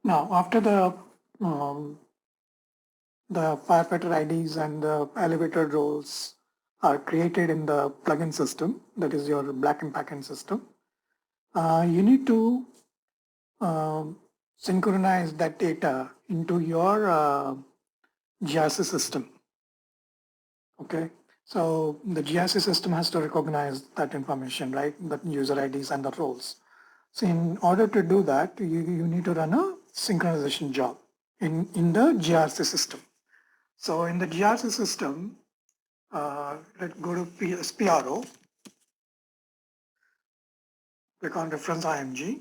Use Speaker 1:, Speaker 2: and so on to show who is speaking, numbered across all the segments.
Speaker 1: Now, after the firefighter IDs and the elevator roles are created in the plugin system, that is your Black and Packend system, you need to um, synchronize that data into your GRC system. Okay, so the GRC system has to recognize that information, right? The user IDs and the roles. So in order to do that, you need to run a synchronization job in the GRC system. So in the GRC system, let's go to SPRO, click on reference IMG,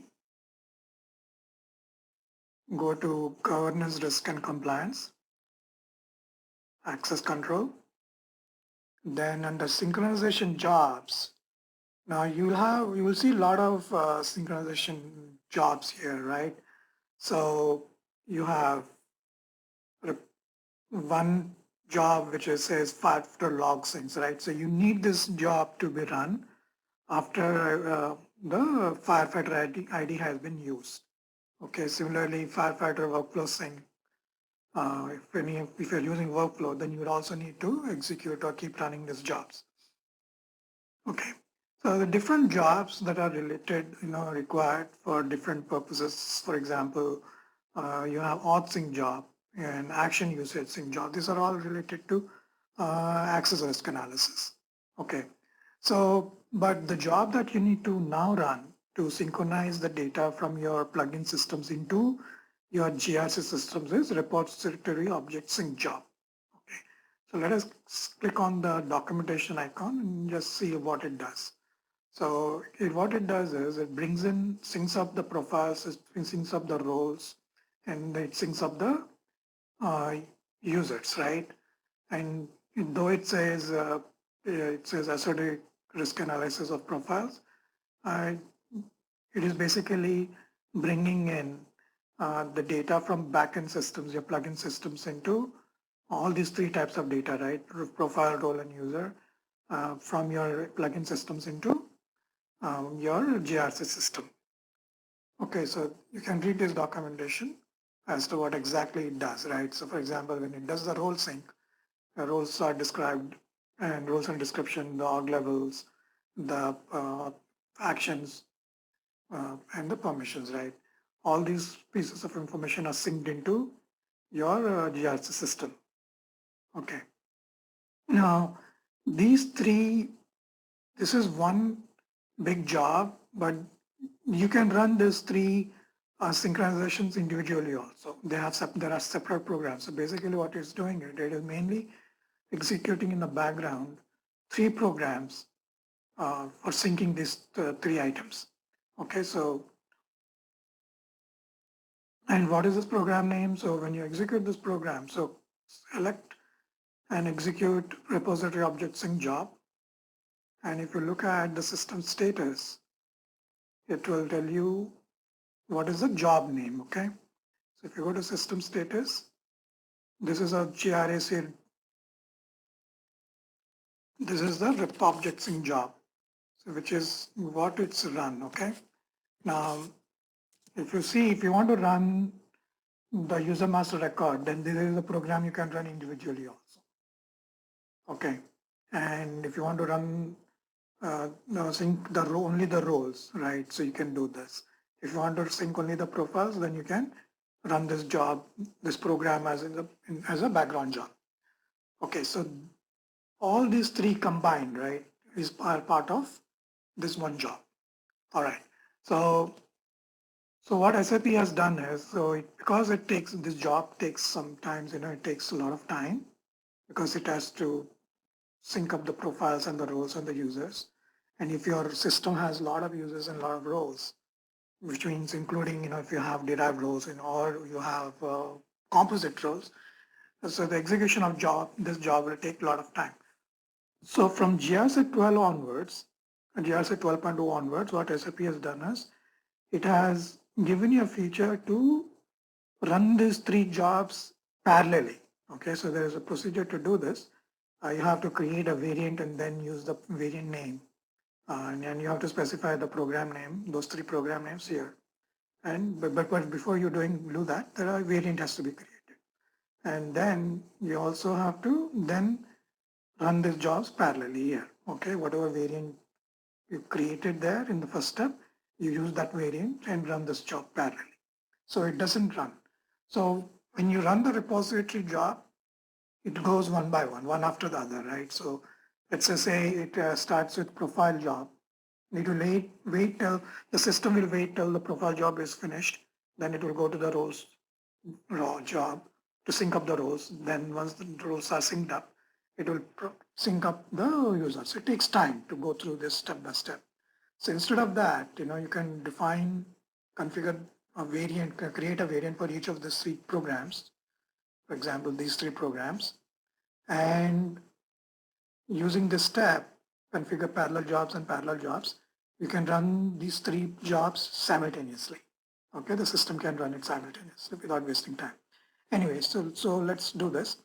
Speaker 1: go to governance, risk and compliance, access control. Then under synchronization jobs, now you will see a lot of synchronization jobs here, right? So you have one job which says firefighter log syncs, right? So you need this job to be run after the firefighter ID has been used. Okay, similarly, firefighter workflow sync. If you're using workflow, then you would also need to execute or keep running these jobs. Okay, so the different jobs that are related, required for different purposes. For example, you have auth sync job and action usage sync job. These are all related to access risk analysis. Okay, so but the job that you need to now run to synchronize the data from your plugin systems into your GRC systems is repository object sync job. Okay, so let us click on the documentation icon and just see what it does. So what it does is it brings in, syncs up the profiles, it syncs up the roles, and it syncs up the uh, users, right? And though it says esoteric risk analysis of profiles, uh, it is basically bringing in the data from backend systems, your plugin systems into all these three types of data, right? Profile, role, and user from your plugin systems into your GRC system. Okay, so you can read this documentation as to what exactly it does, right? So for example, when it does the role sync, the roles are described and roles and description, the org levels, the actions, and the permissions, right? All these pieces of information are synced into your GRC system. Okay. Now, these three, this is one big job, but you can run these three synchronizations individually also. There are separate programs. So basically what it's doing, it is mainly executing in the background three programs for syncing these three items. Okay, so, and what is this program name? So when you execute this program, so select and execute repository object sync job. And if you look at the system status, it will tell you what is the job name, okay? So if you go to system status, this is a GRAC, this is the rep object sync job, so which is what it's run, okay? Now, if you want to run the user master record, then this is a program you can run individually also, okay? And if you want to run sync only the roles, right? So you can do this. If you want to sync only the profiles, then you can run this job, this program as a background job. Okay, so all these three combined, right, are part of this one job. All right. So what SAP has done is, because this job takes sometimes, it takes a lot of time because it has to sync up the profiles and the roles and the users. And if your system has a lot of users and a lot of roles, which means including, if you have derived roles or you have composite roles, so the execution of this job will take a lot of time. So from GRC 12 onwards, GRC 12.0 onwards, what SAP has done is it has given you a feature to run these three jobs parallelly. Okay, so there is a procedure to do this. You have to create a variant and then use the variant name. And you have to specify the program name, those three program names here. And but before you do that, there are variant has to be created. And then you also have to then run these jobs parallelly here. Okay, whatever variant you created there in the first step, you use that variant and run this job parallelly. So it doesn't run. So when you run the repository job, it goes one by one after the other, right? So let's just say it starts with profile job. It will wait till the system will wait till the profile job is finished. Then it will go to the roles raw job to sync up the rows. Then once the rows are synced up, it will sync up the users. It takes time to go through this step by step. So instead of that, you can define, configure a variant, create a variant for each of these three programs. For example, these three programs, and using this step, configure parallel jobs and parallel jobs, you can run these three jobs simultaneously. Okay, the system can run it simultaneously without wasting time. Anyway, so let's do this.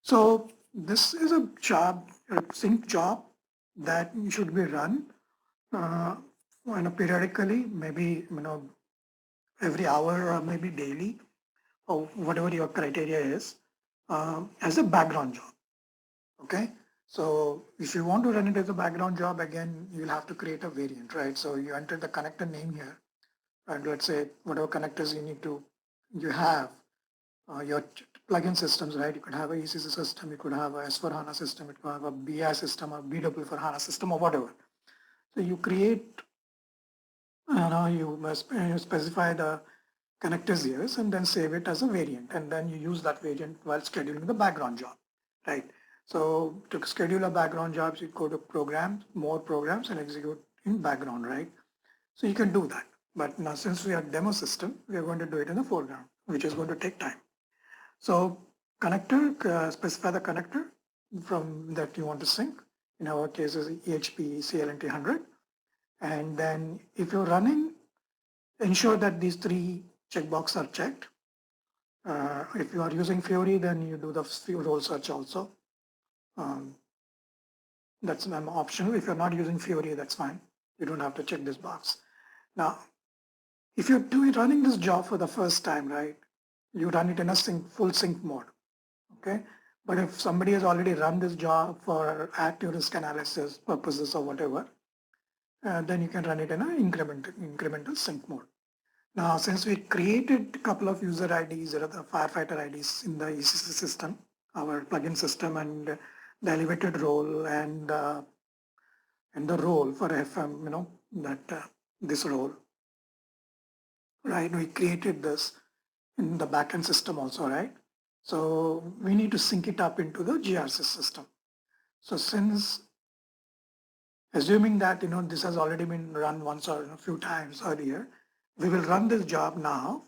Speaker 1: So this is a job, a sync job that should be run periodically, maybe every hour or maybe daily, or whatever your criteria is, as a background job. Okay, so if you want to run it as a background job, again, you'll have to create a variant, right? So you enter the connector name here, and let's say whatever connectors you have, your plugin systems, right? You could have a ECC system, you could have a S4HANA system, you could have a BI system or BW for HANA system or whatever. So you create, you must specify the connectors here and then save it as a variant. And then you use that variant while scheduling the background job, right? So to schedule a background job, you go to programs, more programs and execute in background, right? So you can do that. But now since we are demo system, we are going to do it in the foreground, which is going to take time. So connector, specify the connector from that you want to sync. In our case is EHP CLNT 100. And then if you're running, ensure that these three checkboxes are checked. If you are using Fiori, then you do the role search also. That's optional. If you're not using Fiori, that's fine. You don't have to check this box. Now, if you're running this job for the first time, right, you run it in a full sync mode, okay? But if somebody has already run this job for active risk analysis purposes or whatever, then you can run it in an incremental sync mode. Now, since we created a couple of user IDs or the firefighter IDs in the ECC system, our plugin system, and the elevated role and the role for FM, this role, right? We created this in the backend system also, right? So we need to sync it up into the GRC system. So since assuming that this has already been run once or a few times earlier, we will run this job now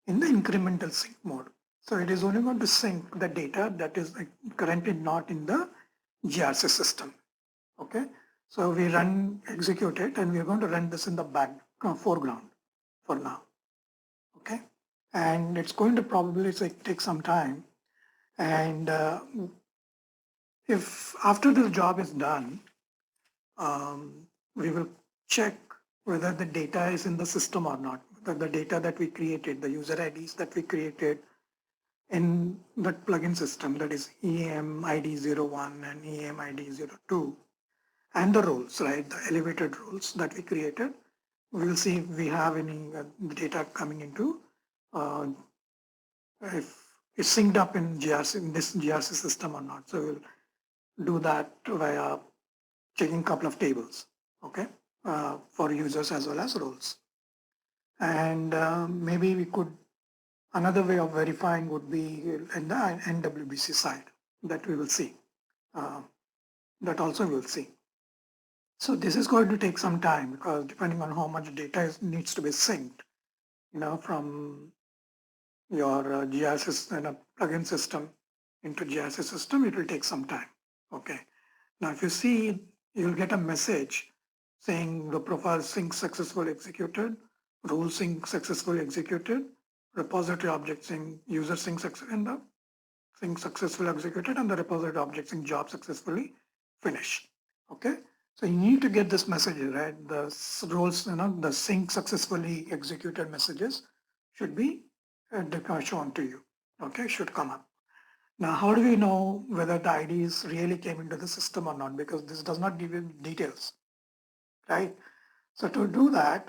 Speaker 1: in the incremental sync mode. So it is only going to sync the data that is currently not in the GRC system. Okay, so we execute it, and we're going to run this in the foreground for now. Okay, and it's going to probably take some time. And if after this job is done, we will check whether the data is in the system or not. The data that we created, the user IDs that we created in that plugin system, that is EAM ID 01 and EAM ID 02, and the roles, right, the elevated roles that we created, we will see if we have any data coming into, if it's synced up in this GRC system or not. So we'll do that via checking a couple of tables, okay, for users as well as roles. And maybe we could, another way of verifying would be in the NWBC side that we will see, that also we'll see. So this is going to take some time because depending on how much data needs to be synced, from your GRC plugin system into GRC system, it will take some time. Okay. Now, if you see, you'll get a message saying the profile sync successfully executed, rule sync successfully executed, repository object sync, user sync successfully executed, and the repository object sync job successfully finished. Okay. So you need to get this message, right? The roles, the sync successfully executed messages should be shown to you. Okay, should come up. Now, how do we know whether the IDs really came into the system or not? Because this does not give you details, right? So to do that,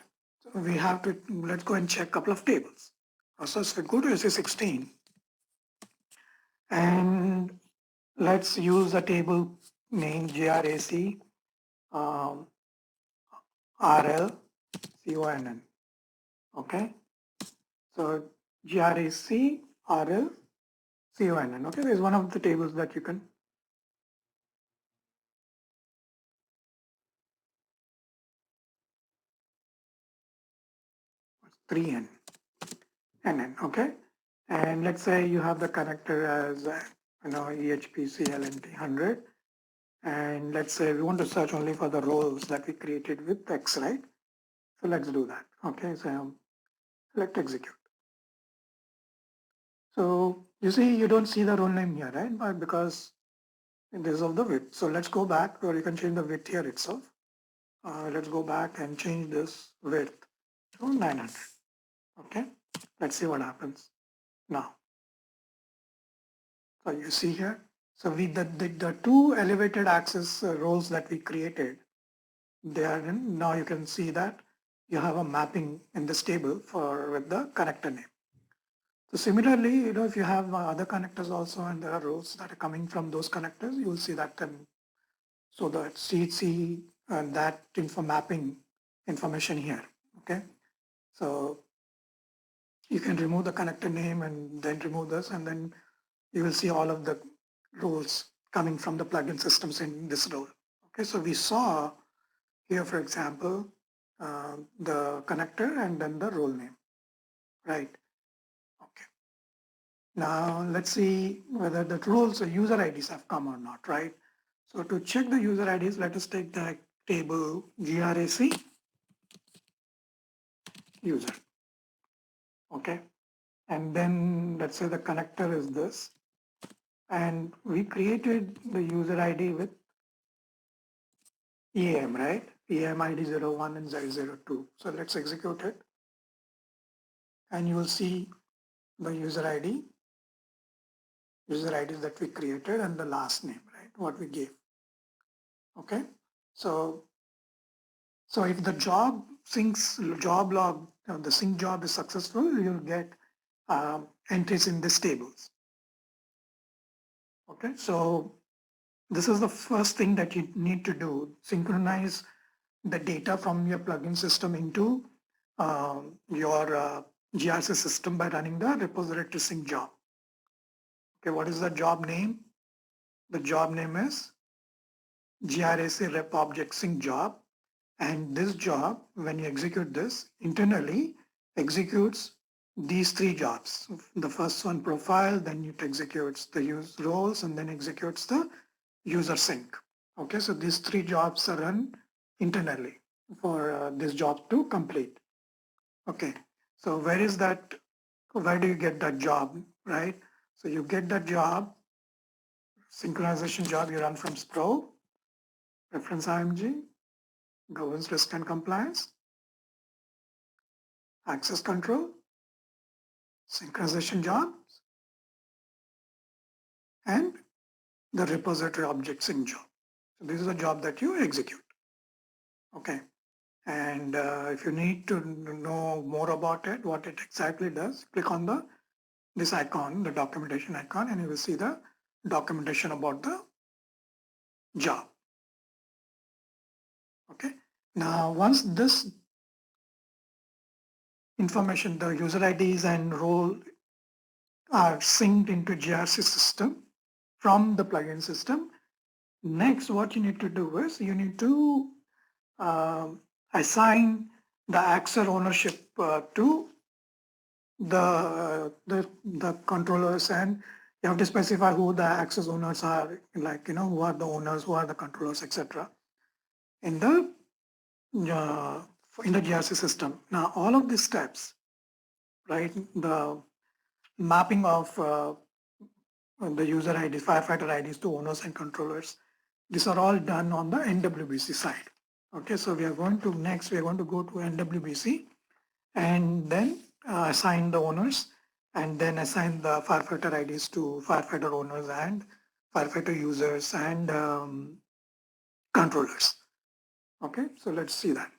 Speaker 1: we have to, let's go and check a couple of tables. So if we go to SE16 and let's use a table named GRAC um, RL CONN. Okay, so GRAC RL CONN. Okay, there's one of the tables that you can 3N. NN, okay? And let's say you have the connector as, EHPC LNT 100. And let's say we want to search only for the roles that we created with X, right? So let's do that. Okay, so select execute. So you see, you don't see the role name here, right? But because this is of the width. So let's go back, or you can change the width here itself. Let's go back and change this width to 900. Okay, let's see what happens now. So you see here, so the two elevated axis roles that we created, they are in, now you can see that you have a mapping in this table for with the connector name. So similarly, if you have other connectors also and there are roles that are coming from those connectors, you will see that then. So the see that mapping information here. Okay, so you can remove the connector name and then remove this, and then you will see all of the roles coming from the plugin systems in this role. Okay, so we saw here, for example, the connector and then the role name, right? Okay. Now let's see whether the roles or user IDs have come or not, right? So to check the user IDs, let us take the table GRAC user. Okay. And then let's say the connector is this. And we created the user ID with EAM, right? EAM ID 01 and Z02. So let's execute it. And you will see the user IDs that we created and the last name, right? What we gave. Okay. So if the job job log, the sync job is successful, you'll get entries in these tables. Okay. So this is the first thing that you need to do, synchronize the data from your plugin system into your GRC system by running the repository to sync job. Okay, what is the job name? The job name is GRAC rep object sync job. And this job, when you execute this, internally executes these three jobs. The first one profile, then it executes the use roles, and then executes the user sync. Okay, so these three jobs are run internally for this job to complete. Okay, so where is that? Where do you get that job, right? So you get that job, synchronization job, you run from SPRO, reference IMG, governance risk and compliance, access control, synchronization jobs, and the repository object sync job. So this is a job that you execute. Okay. And if you need to know more about it, what it exactly does, click on this icon, the documentation icon, and you will see the documentation about the job. Okay. Now, once this information, the user IDs and role are synced into GRC system from the plugin system, next what you need to do is you need to assign the access ownership to the controllers, and you have to specify who the access owners are, like, who are the owners, who are the controllers, etc. in the uh, GRC system. Now, all of these steps, right, the mapping of the user IDs, firefighter IDs to owners and controllers, These are all done on the NWBC side. Okay, so we are going to go to NWBC and then assign the owners and then assign the firefighter IDs to firefighter owners and firefighter users and controllers. Okay, so let's see that.